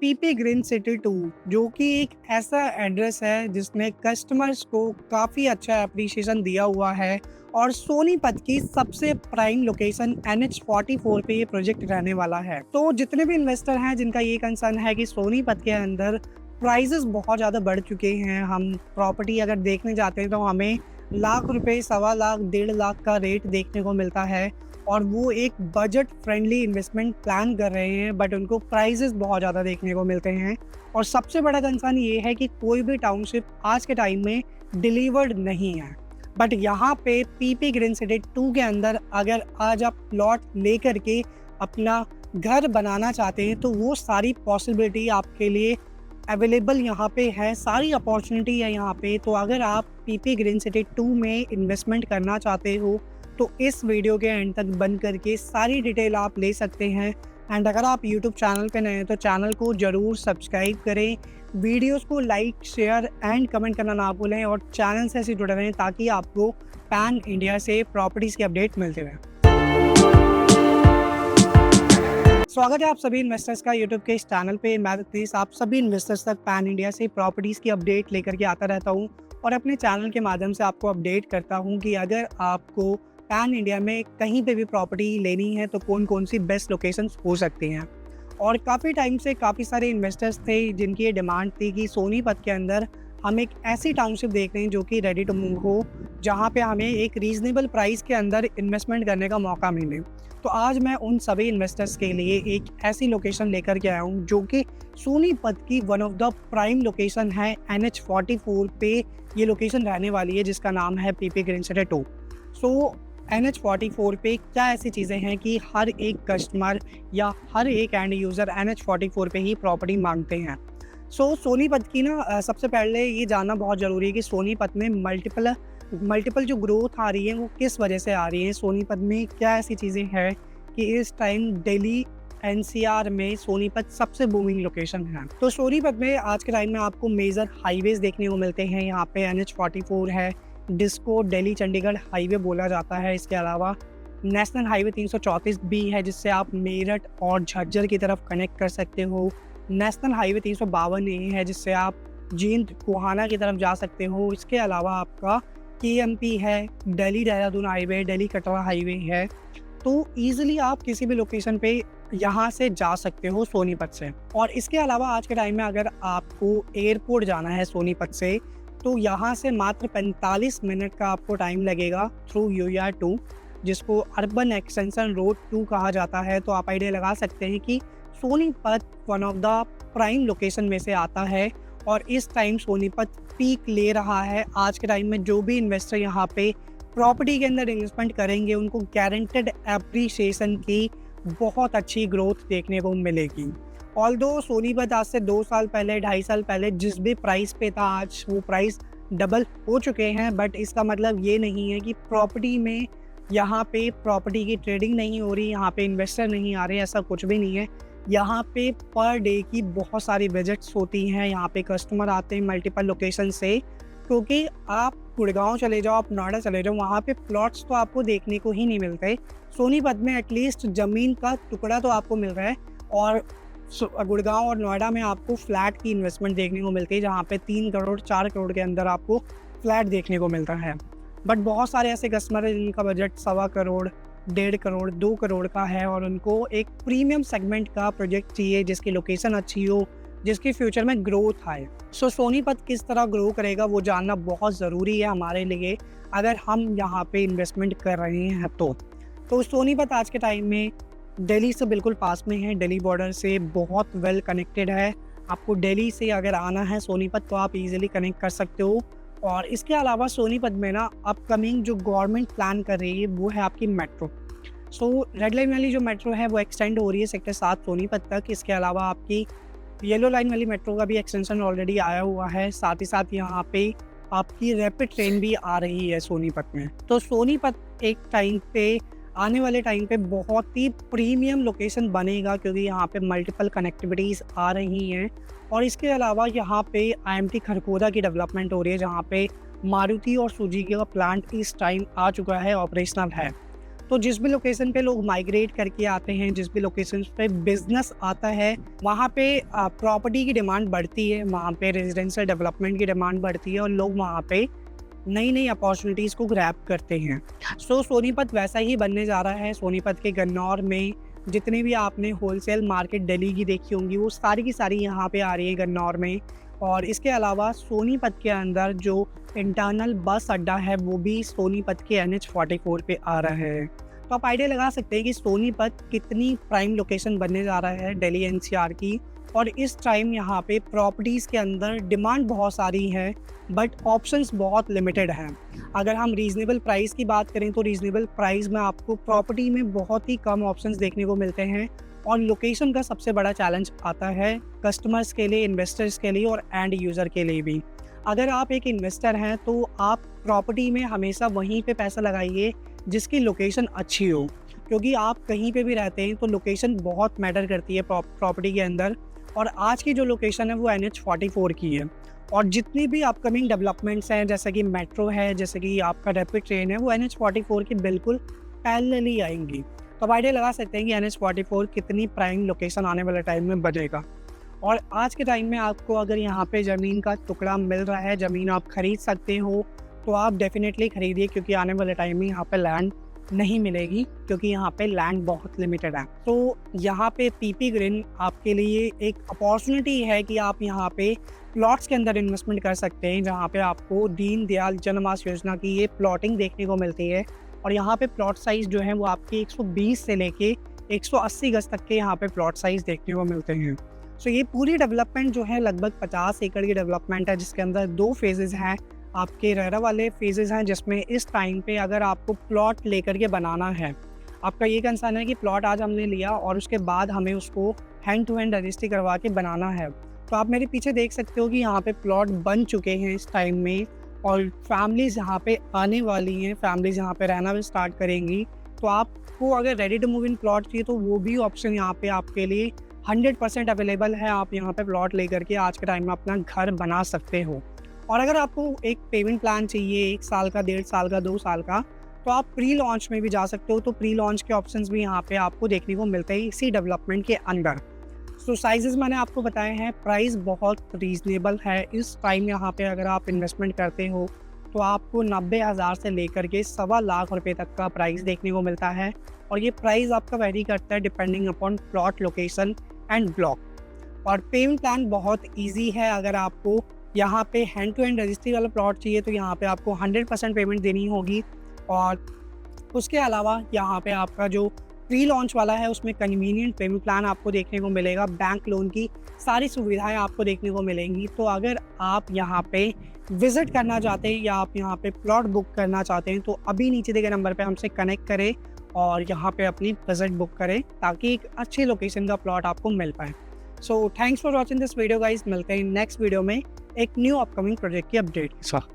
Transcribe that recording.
PP green city 2 जो कि एक ऐसा एड्रेस है जिसने कस्टमर्स को काफ़ी अच्छा एप्रिसिएशन दिया हुआ है और सोनीपत की सबसे प्राइम लोकेशन NH44 पे ये प्रोजेक्ट रहने वाला है। तो जितने भी इन्वेस्टर हैं जिनका ये कंसर्न है कि सोनीपत के अंदर प्राइसेस बहुत ज़्यादा बढ़ चुके हैं, हम प्रॉपर्टी अगर देखने जाते हैं तो हमें लाख रुपए, सवा लाख, 1.5 लाख का रेट देखने को मिलता है और वो एक बजट फ्रेंडली इन्वेस्टमेंट प्लान कर रहे हैं, बट उनको प्राइसेस बहुत ज़्यादा देखने को मिलते हैं। और सबसे बड़ा कंसर्न ये है कि कोई भी टाउनशिप आज के टाइम में डिलीवर्ड नहीं है। बट यहाँ पे पीपी ग्रीन सिटी 2 के अंदर अगर आज आप प्लॉट लेकर के अपना घर बनाना चाहते हैं तो वो सारी पॉसिबिलिटी आपके लिए अवेलेबल यहाँ पे है, सारी अपॉर्चुनिटी है यहाँ पे। तो अगर आप पीपी ग्रीन सिटी 2 में इन्वेस्टमेंट करना चाहते हो तो इस वीडियो के एंड तक बन करके सारी डिटेल आप ले सकते हैं। एंड अगर आप यूट्यूब चैनल पे नए हैं तो चैनल को ज़रूर सब्सक्राइब करें, वीडियोस को लाइक, शेयर एंड कमेंट करना ना भूलें और चैनल से ऐसे जुड़े रहें ताकि आपको पैन इंडिया से प्रॉपर्टीज़ की अपडेट मिलते रहें। स्वागत है आप सभी इन्वेस्टर्स का यूट्यूब के इस चैनल पे। मैं प्लीज आप सभी इन्वेस्टर्स तक पैन इंडिया से प्रॉपर्टीज़ की अपडेट लेकर के आता रहता हूँ और अपने चैनल के माध्यम से आपको अपडेट करता हूँ कि अगर आपको पैन इंडिया में कहीं पे भी प्रॉपर्टी लेनी है तो कौन कौन सी बेस्ट लोकेशंस हो सकती हैं। और काफ़ी टाइम से काफ़ी सारे इन्वेस्टर्स थे जिनकी ये डिमांड थी कि सोनीपत के अंदर हम एक ऐसी टाउनशिप देख रहे हैं जो कि रेडी टू मूव हो, जहाँ पे हमें एक रीज़नेबल प्राइस के अंदर इन्वेस्टमेंट करने का मौका मिले। तो आज मैं उन सभी इन्वेस्टर्स के लिए एक ऐसी लोकेशन लेकर के आया हूँ जो कि सोनीपत की one of the prime location है। NH44 पे ये लोकेशन रहने वाली है जिसका नाम है पीपी ग्रीन सिटी 2। सो NH44 पे क्या ऐसी चीज़ें हैं कि हर एक कस्टमर या हर एक एंड यूज़र NH44 पे ही प्रॉपर्टी मांगते हैं। सोनीपत की ना सबसे पहले ये जानना बहुत ज़रूरी है कि सोनीपत में मल्टीपल जो ग्रोथ आ रही है वो किस वजह से आ रही है। सोनीपत में क्या ऐसी चीज़ें हैं कि इस टाइम दिल्ली NCR में सोनीपत सबसे बूमिंग लोकेशन है। तो सोनीपत में आज के टाइम में आपको मेजर हाईवेज देखने को मिलते हैं। यहाँ पे NH44 है, जिसको दिल्ली चंडीगढ़ हाईवे बोला जाता है। इसके अलावा नेशनल हाईवे 334 भी है जिससे आप मेरठ और झज्जर की तरफ कनेक्ट कर सकते हो। नेशनल हाईवे 352 है जिससे आप जींद गोहाना की तरफ जा सकते हो। इसके अलावा आपका KMP है, दिल्ली देहरादून हाईवे, दिल्ली कटरा हाईवे है। तो ईजिली आप किसी भी लोकेशन पे यहाँ से जा सकते हो सोनीपत से। और इसके अलावा आज के टाइम में अगर आपको एयरपोर्ट जाना है सोनीपत से तो यहाँ से मात्र 45 मिनट का आपको टाइम लगेगा थ्रू UR 2, जिसको अर्बन एक्सटेंशन रोड 2 कहा जाता है। तो आप आइडिया लगा सकते हैं कि Sonipat one of the prime location में से आता है और इस टाइम सोनीपत पीक ले रहा है। आज के टाइम में जो भी इन्वेस्टर यहाँ पे प्रॉपर्टी के अंदर इन्वेस्टमेंट करेंगे उनको गारंटेड एप्रिसिएशन की बहुत अच्छी ग्रोथ देखने को मिलेगी। ऑल्दो सोनीपत आज से 2 साल पहले, 2.5 साल पहले जिस भी प्राइस पे था आज वो प्राइस डबल हो चुके हैं, बट इसका मतलब ये नहीं है कि प्रॉपर्टी में यहाँ पे प्रॉपर्टी की ट्रेडिंग नहीं हो रही, यहाँ पे इन्वेस्टर नहीं आ रहे, ऐसा कुछ भी नहीं है। यहाँ पे पर डे की बहुत सारी विजिट्स होती हैं, यहाँ पे कस्टमर आते हैं मल्टीपल लोकेशन से। क्योंकि आप गुड़गांव चले जाओ, आप नोएडा चले जाओ, वहाँ पे प्लॉट्स तो आपको देखने को ही नहीं मिलते। सोनीपत में एटलीस्ट ज़मीन का टुकड़ा तो आपको मिल रहा है और गुड़गांव और नोएडा में आपको फ्लैट की इन्वेस्टमेंट देखने को मिलती है जहाँ पे 3 करोड़ 4 करोड़ के अंदर आपको फ्लैट देखने को मिलता है। बट बहुत सारे ऐसे कस्टमर हैं जिनका बजट 1.25 करोड़, 1.5 करोड़, 2 करोड़ का है और उनको एक प्रीमियम सेगमेंट का प्रोजेक्ट चाहिए जिसकी लोकेशन अच्छी हो, जिसकी फ्यूचर में ग्रोथ आए। सोनीपत किस तरह ग्रो करेगा वो जानना बहुत ज़रूरी है हमारे लिए अगर हम यहाँ पे इन्वेस्टमेंट कर रहे हैं तो सोनीपत आज के टाइम में दिल्ली से बिल्कुल पास में है, दिल्ली बॉर्डर से बहुत वेल कनेक्टेड है। आपको दिल्ली से अगर आना है सोनीपत तो आप इजीली कनेक्ट कर सकते हो। और इसके अलावा सोनीपत में ना अपकमिंग जो गवर्नमेंट प्लान कर रही है वो है आपकी मेट्रो। रेड लाइन वाली जो मेट्रो है वो एक्सटेंड हो रही है सेक्टर 7 सोनीपत तक। इसके अलावा आपकी येलो लाइन वाली मेट्रो का भी एक्सटेंशन ऑलरेडी आया हुआ है। साथ ही साथ यहाँ पे आपकी रैपिड ट्रेन भी आ रही है सोनीपत में। तो सोनीपत एक टाइम पे आने वाले टाइम पे बहुत ही प्रीमियम लोकेशन बनेगा क्योंकि यहाँ पे मल्टीपल कनेक्टिविटीज़ आ रही हैं। और इसके अलावा यहाँ पे IMT खरखोदा की डेवलपमेंट हो रही है जहाँ पे मारुति और सुजुकी का प्लांट इस टाइम आ चुका है, ऑपरेशनल है। तो जिस भी लोकेशन पे लोग माइग्रेट करके आते हैं, जिस भी लोकेशन पे बिजनेस आता है, वहाँ पे प्रॉपर्टी की डिमांड बढ़ती है, वहाँ पे रेजिडेंशियल डेवलपमेंट की डिमांड बढ़ती है और लोग वहाँ पे नई नई अपॉर्चुनिटीज़ को ग्रैब करते हैं। सो सोनीपत वैसा ही बनने जा रहा है। सोनीपत के गन्नौर में जितनी भी आपने होलसेल मार्केट दिल्ली की देखी होंगी, वो सारी की सारी यहाँ पे आ रही है गन्नौर में। और इसके अलावा सोनीपत के अंदर जो इंटरनल बस अड्डा है, वो भी सोनीपत के NH44 पे आ रहा है। तो आप आइडिया लगा सकते हैं कि सोनीपत कितनी प्राइम लोकेशन बनने जा रहा है दिल्ली NCR की। और इस टाइम यहाँ पे प्रॉपर्टीज़ के अंदर डिमांड बहुत सारी है, बट ऑप्शंस बहुत लिमिटेड हैं। अगर हम रीज़नेबल प्राइस की बात करें तो रीज़नेबल प्राइस में आपको प्रॉपर्टी में बहुत ही कम ऑप्शंस देखने को मिलते हैं। और लोकेशन का सबसे बड़ा चैलेंज आता है कस्टमर्स के लिए, इन्वेस्टर्स के लिए और एंड यूज़र के लिए भी। अगर आप एक इन्वेस्टर हैं तो आप प्रॉपर्टी में हमेशा वहीं पे पैसा लगाइए जिसकी लोकेशन अच्छी हो, क्योंकि आप कहीं पे भी रहते हैं तो लोकेशन बहुत मैटर करती है प्रॉपर्टी के अंदर। और आज की जो लोकेशन है वो NH44 की है। और जितनी भी अपकमिंग डेवलपमेंट्स हैं, जैसे कि मेट्रो है, जैसे कि आपका रैपिड ट्रेन है, वो NH44 की बिल्कुल पैरेलल ही आएंगी। तो आप आइडिया लगा सकते हैं कि NH44 कितनी प्राइम लोकेशन आने वाले टाइम में बनेगा। और आज के टाइम में आपको अगर यहाँ पे ज़मीन का टुकड़ा मिल रहा है, ज़मीन आप खरीद सकते हो, तो आप डेफिनेटली खरीदिए, क्योंकि आने वाले टाइम में यहाँ पे लैंड नहीं मिलेगी, क्योंकि यहाँ पे लैंड बहुत लिमिटेड है। तो यहाँ पे PP ग्रीन आपके लिए एक अपॉर्चुनिटी है कि आप यहाँ पे प्लॉट्स के अंदर इन्वेस्टमेंट कर सकते हैं, जहाँ पे आपको दीनदयाल जन आवास योजना की ये प्लॉटिंग देखने को मिलती है। और यहाँ पे प्लॉट साइज़ जो है वो आपके 120 से लेके 180 गज तक के यहाँ पे प्लॉट साइज़ देखने को मिलते हैं। सो ये पूरी डेवलपमेंट जो है लगभग 50 एकड़ की डेवलपमेंट है, जिसके अंदर 2 फेजेज़ हैं। आपके रेरा वाले फेजेज़ हैं, जिसमें इस टाइम पे अगर आपको प्लॉट लेकर के बनाना है, आपका ये कंसर्न है कि प्लॉट आज हमने लिया और उसके बाद हमें उसको हैंड टू हैंड रजिस्ट्री करवा के बनाना है, तो आप मेरे पीछे देख सकते हो कि यहाँ पे प्लॉट बन चुके हैं इस टाइम में। और फैमिलीज़ यहाँ पे आने वाली हैं, फैमिलीज़ यहाँ पे रहना भी स्टार्ट करेंगी। तो आपको अगर ready to move in plot चाहिए तो वो भी ऑप्शन यहाँ पे आपके लिए 100% अवेलेबल है। आप यहाँ पे प्लॉट लेकर के आज के टाइम में अपना घर बना सकते हो। और अगर आपको एक पेमेंट प्लान चाहिए 1 साल का, 1.5 साल का, 2 साल का, तो आप प्री लॉन्च में भी जा सकते हो। तो प्री लॉन्च के ऑप्शंस भी यहाँ पे आपको देखने को मिलते हैं इसी डेवलपमेंट के अंदर। सो साइजेस मैंने आपको बताए हैं, प्राइस बहुत रीज़नेबल है इस टाइम। यहाँ पे अगर आप इन्वेस्टमेंट करते हो तो आपको 90,000 से लेकर के 1.25 लाख रुपए तक का प्राइस देखने को मिलता है। और ये प्राइस आपका वेरी करता है depending upon plot location and block. और पेमेंट प्लान बहुत ईजी है। अगर आपको यहाँ पे हैंड टू हैंड रजिस्ट्री वाला प्लॉट चाहिए तो यहाँ पे आपको 100% पेमेंट देनी होगी। और उसके अलावा यहाँ पे आपका जो प्री लॉन्च वाला है उसमें कन्वीनियंट पेमेंट प्लान आपको देखने को मिलेगा, बैंक लोन की सारी सुविधाएं आपको देखने को मिलेंगी। तो अगर आप यहाँ पे विज़िट करना चाहते हैं या आप यहाँ पे प्लॉट बुक करना चाहते हैं तो अभी नीचे दिए गए नंबर पे हमसे कनेक्ट करें और यहाँ पे अपनी विज़िट बुक करें, ताकि एक अच्छी लोकेशन का प्लॉट आपको मिल पाए। So thanks for watching this video guys. मिलते हैं नेक्स्ट वीडियो में एक न्यू अपकमिंग प्रोजेक्ट की अपडेट के साथ।